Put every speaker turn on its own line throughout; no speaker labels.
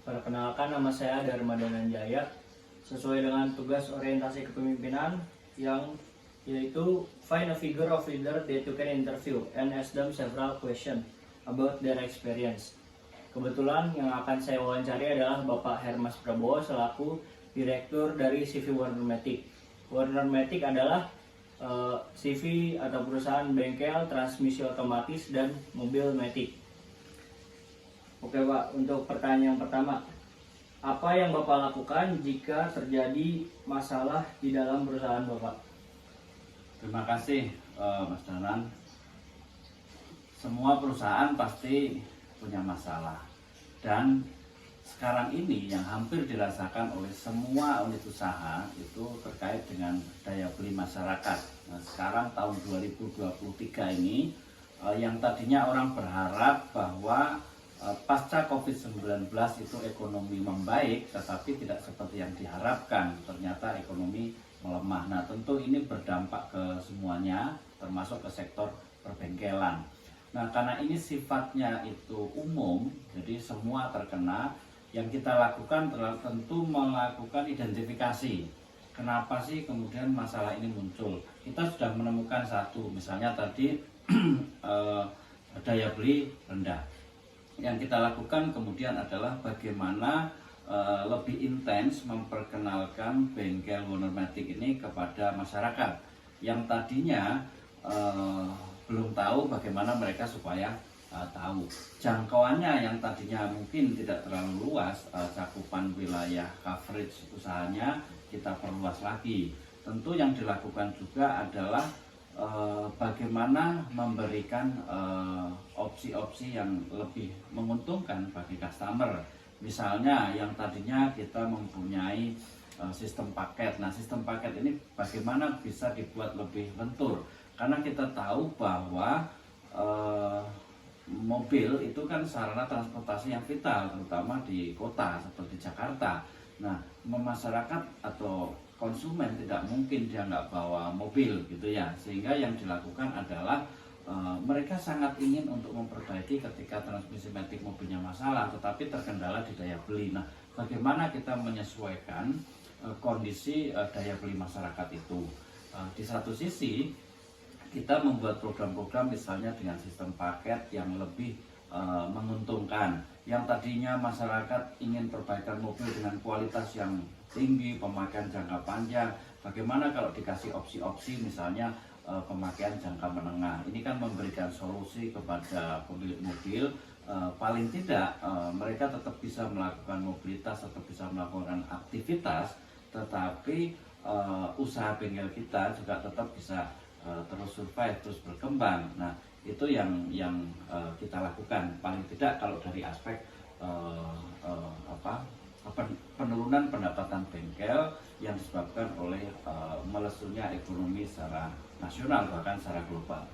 Perkenalkan, nama saya Dharma Dananjaya. Sesuai dengan tugas orientasi kepemimpinan yang yaitu find a figure of leader that you can interview and ask them several questions about their experience. Kebetulan yang akan saya wawancari adalah Bapak Hermas Prabowo selaku Direktur dari CV Warner Matic. Warner Matic adalah CV atau perusahaan bengkel transmisi otomatis dan mobil Matic. Oke Pak, untuk pertanyaan yang pertama, apa yang Bapak lakukan jika terjadi masalah di dalam perusahaan Bapak?
Terima kasih Mas Danan. Semua perusahaan pasti punya masalah, dan sekarang ini yang hampir dirasakan oleh semua unit usaha itu terkait dengan daya beli masyarakat. Nah, sekarang tahun 2023 ini yang tadinya orang berharap bahwa pasca COVID-19 itu ekonomi membaik, tetapi tidak seperti yang diharapkan. Ternyata ekonomi melemah. Nah, tentu ini berdampak ke semuanya, termasuk ke sektor perbengkelan. Nah, karena ini sifatnya itu umum, jadi semua terkena. Yang kita lakukan tentu melakukan identifikasi. Kenapa sih kemudian masalah ini muncul? Kita sudah menemukan satu, misalnya tadi daya beli rendah. Yang kita lakukan kemudian adalah bagaimana lebih intens memperkenalkan bengkel Warner Matic ini kepada masyarakat yang tadinya belum tahu bagaimana mereka supaya tahu. Jangkauannya yang tadinya mungkin tidak terlalu luas, cakupan wilayah coverage usahanya kita perluas lagi. Tentu yang dilakukan juga adalah bagaimana memberikan opsi-opsi yang lebih menguntungkan bagi customer. Misalnya yang tadinya kita mempunyai sistem paket. Nah, sistem paket ini bagaimana bisa dibuat lebih lentur, karena kita tahu bahwa mobil itu kan sarana transportasi yang vital, terutama di kota seperti Jakarta. Nah, masyarakat atau konsumen tidak mungkin dia nggak bawa mobil gitu ya, sehingga yang dilakukan adalah mereka sangat ingin untuk memperbaiki ketika transmisi matic mobilnya masalah, tetapi terkendala di daya beli. Nah, bagaimana kita menyesuaikan kondisi daya beli masyarakat itu? Di satu sisi kita membuat program-program misalnya dengan sistem paket yang lebih menguntungkan. Yang tadinya masyarakat ingin perbaikan mobil dengan kualitas yang tinggi, pemakaian jangka panjang, bagaimana kalau dikasih opsi-opsi misalnya pemakaian jangka menengah. Ini kan memberikan solusi kepada pemilik mobil, paling tidak mereka tetap bisa melakukan mobilitas, tetap bisa melakukan aktivitas, tetapi usaha bengkel kita juga tetap bisa terus survive, terus berkembang. Nah, itu yang kita lakukan, paling tidak kalau dari aspek penurunan pendapatan bengkel yang disebabkan oleh melesunya ekonomi secara nasional bahkan secara global.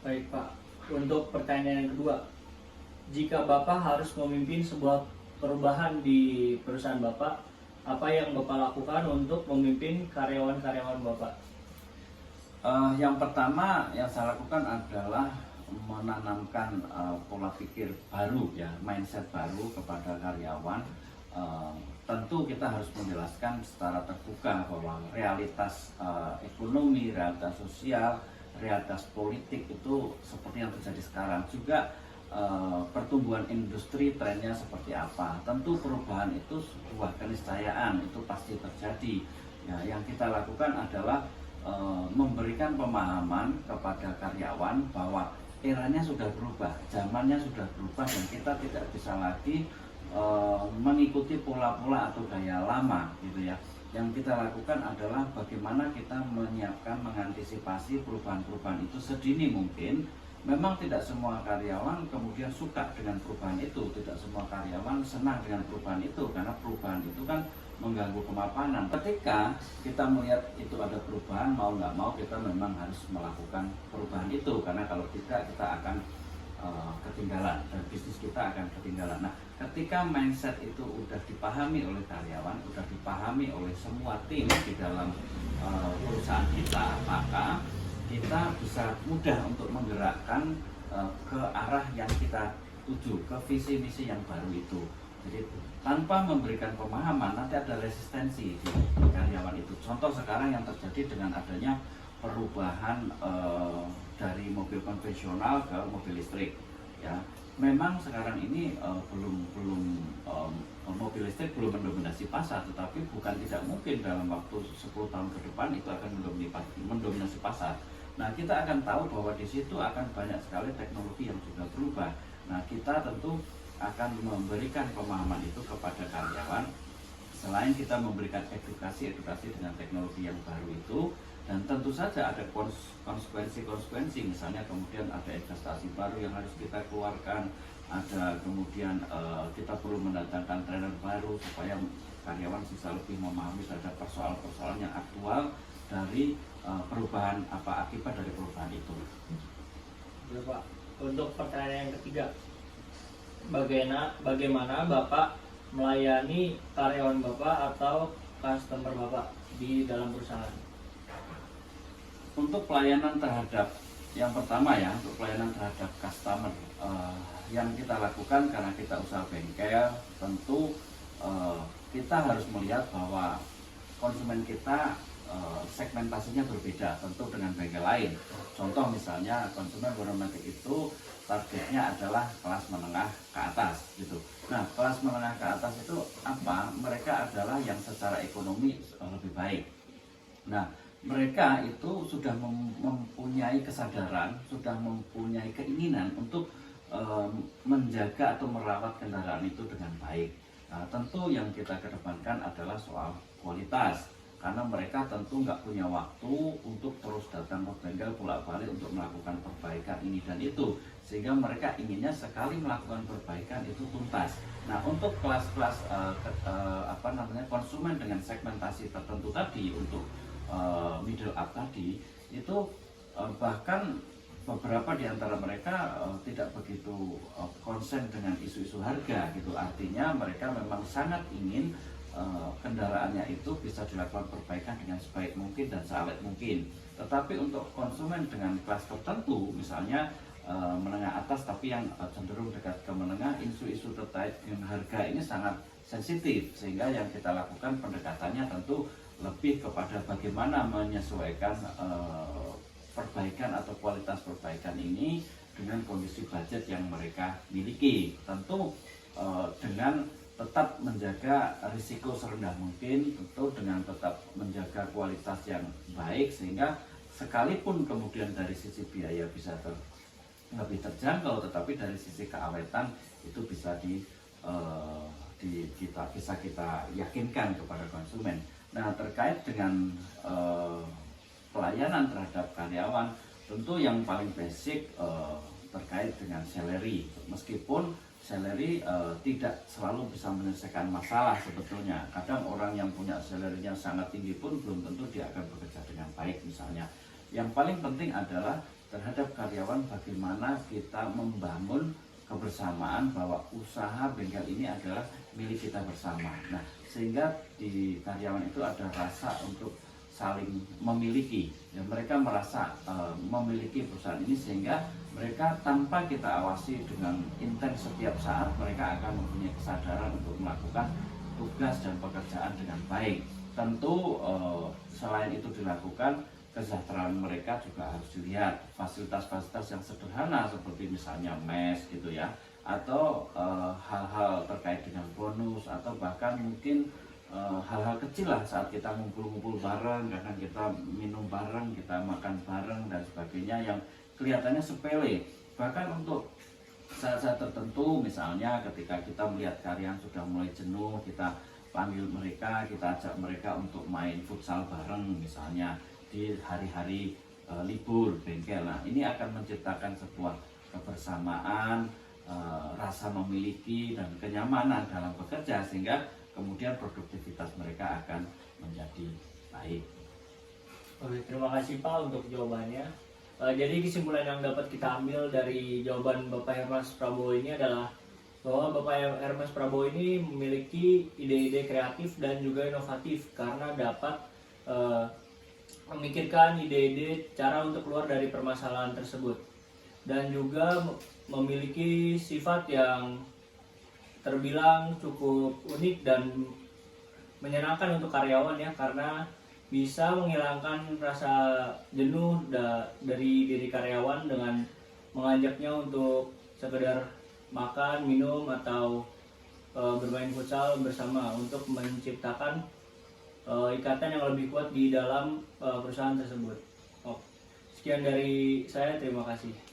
Baik Pak, untuk pertanyaan yang kedua, jika Bapak harus memimpin sebuah perubahan di perusahaan Bapak, apa yang Bapak lakukan untuk memimpin karyawan-karyawan Bapak?
Yang pertama yang saya lakukan adalah menanamkan pola pikir baru, ya, mindset baru kepada karyawan. Tentu kita harus menjelaskan secara terbuka bahwa realitas ekonomi, realitas sosial, realitas politik itu seperti yang terjadi sekarang. Juga pertumbuhan industri trennya seperti apa. Tentu perubahan itu sebuah keniscayaan, itu pasti terjadi. Ya, yang kita lakukan adalah memberikan pemahaman kepada karyawan bahwa eranya sudah berubah, zamannya sudah berubah, dan kita tidak bisa lagi mengikuti pola-pola atau gaya lama gitu ya. Yang kita lakukan adalah bagaimana kita menyiapkan, mengantisipasi perubahan-perubahan itu sedini mungkin. Memang tidak semua karyawan kemudian suka dengan perubahan itu, tidak semua karyawan senang dengan perubahan itu, karena perubahan itu kan mengganggu kemapanan. Ketika kita melihat itu ada perubahan, mau nggak mau kita memang harus melakukan perubahan itu, karena kalau tidak kita akan ketinggalan dan bisnis kita akan ketinggalan. Nah, ketika mindset itu udah dipahami oleh karyawan, udah dipahami oleh semua tim di dalam perusahaan kita, maka kita bisa mudah untuk menggerakkan ke arah yang kita tuju, ke visi misi yang baru itu. Jadi tanpa memberikan pemahaman nanti ada resistensi di karyawan itu. Contoh sekarang yang terjadi dengan adanya perubahan dari mobil konvensional ke mobil listrik, ya. Memang sekarang ini mobil listrik belum mendominasi pasar, tetapi bukan tidak mungkin dalam waktu 10 tahun ke depan itu akan mendominasi pasar. Nah, kita akan tahu bahwa di situ akan banyak sekali teknologi yang juga berubah. Nah, kita tentu akan memberikan pemahaman itu kepada karyawan. Selain kita memberikan edukasi dengan teknologi yang baru itu, dan tentu saja ada konsekuensi, misalnya kemudian ada investasi baru yang harus kita keluarkan, ada kemudian kita perlu mendatangkan trainer baru supaya karyawan bisa lebih memahami terhadap persoalan-persoalan yang aktual dari perubahan akibat dari perubahan itu.
Pak, untuk pertanyaan yang ketiga, bagaimana Bapak melayani karyawan Bapak atau customer Bapak di dalam perusahaan?
Untuk pelayanan terhadap yang pertama ya, untuk pelayanan terhadap customer yang kita lakukan karena kita usaha bengkel, tentu kita harus melihat bahwa konsumen kita segmentasinya berbeda tentu dengan bengkel lain. Contoh misalnya konsumen Boromatic itu targetnya adalah kelas menengah ke atas gitu. Nah, kelas menengah ke atas itu apa? Mereka adalah yang secara ekonomi lebih baik. Nah, mereka itu sudah mempunyai kesadaran, sudah mempunyai keinginan untuk menjaga atau merawat kendaraan itu dengan baik. Nah, tentu yang kita kedepankan adalah soal kualitas. Karena mereka tentu nggak punya waktu untuk terus datang ke bengkel bolak-balik untuk melakukan perbaikan ini dan itu, sehingga mereka inginnya sekali melakukan perbaikan itu tuntas. Nah, untuk kelas-kelas konsumen dengan segmentasi tertentu tadi, untuk middle up tadi itu bahkan beberapa di antara mereka tidak begitu konsen dengan isu-isu harga gitu. Artinya mereka memang sangat ingin kendaraannya itu bisa dilakukan perbaikan dengan sebaik mungkin dan seawet mungkin. Tetapi untuk konsumen dengan kelas tertentu, misalnya menengah atas tapi yang cenderung dekat ke menengah, isu-isu terkait dengan harga ini sangat sensitif, sehingga yang kita lakukan pendekatannya tentu lebih kepada bagaimana menyesuaikan perbaikan atau kualitas perbaikan ini dengan kondisi budget yang mereka miliki. Tentu dengan tetap menjaga risiko serendah mungkin, tentu dengan tetap menjaga kualitas yang baik, sehingga sekalipun kemudian dari sisi biaya bisa lebih terjangkau, tetapi dari sisi keawetan itu bisa kita yakinkan kepada konsumen. Nah, terkait dengan pelayanan terhadap karyawan, tentu yang paling basic terkait dengan salary. Meskipun salary tidak selalu bisa menyelesaikan masalah sebetulnya. Kadang orang yang punya salary-nya sangat tinggi pun belum tentu dia akan bekerja dengan baik misalnya. Yang paling penting adalah terhadap karyawan bagaimana kita membangun kebersamaan bahwa usaha bengkel ini adalah milik kita bersama. Nah, sehingga di karyawan itu ada rasa untuk saling memiliki, ya, mereka merasa memiliki perusahaan ini, sehingga mereka tanpa kita awasi dengan intens setiap saat, mereka akan mempunyai kesadaran untuk melakukan tugas dan pekerjaan dengan baik. Tentu selain itu dilakukan, kesejahteraan mereka juga harus dilihat. Fasilitas-fasilitas yang sederhana seperti misalnya mes gitu ya, atau hal-hal terkait dengan bonus, atau bahkan mungkin hal-hal kecil lah saat kita ngumpul-ngumpul bareng, kadang kita minum bareng, kita makan bareng dan sebagainya yang kelihatannya sepele. Bahkan untuk saat-saat tertentu, misalnya ketika kita melihat karyawan sudah mulai jenuh, kita panggil mereka, kita ajak mereka untuk main futsal bareng misalnya di hari-hari libur bengkel. Nah, ini akan menciptakan sebuah kebersamaan, rasa memiliki dan kenyamanan dalam bekerja, sehingga kemudian produktivitas mereka akan menjadi baik.
Oke, terima kasih Pak untuk jawabannya. Jadi kesimpulan yang dapat kita ambil dari jawaban Bapak Hermas Prabowo ini adalah bahwa Bapak Hermas Prabowo ini memiliki ide-ide kreatif dan juga inovatif karena dapat memikirkan ide-ide cara untuk keluar dari permasalahan tersebut, dan juga memiliki sifat yang terbilang cukup unik dan menyenangkan untuk karyawan ya, karena bisa menghilangkan rasa jenuh dari diri karyawan dengan mengajaknya untuk sekedar makan, minum, atau bermain futsal bersama untuk menciptakan ikatan yang lebih kuat di dalam perusahaan tersebut. Sekian dari saya, terima kasih.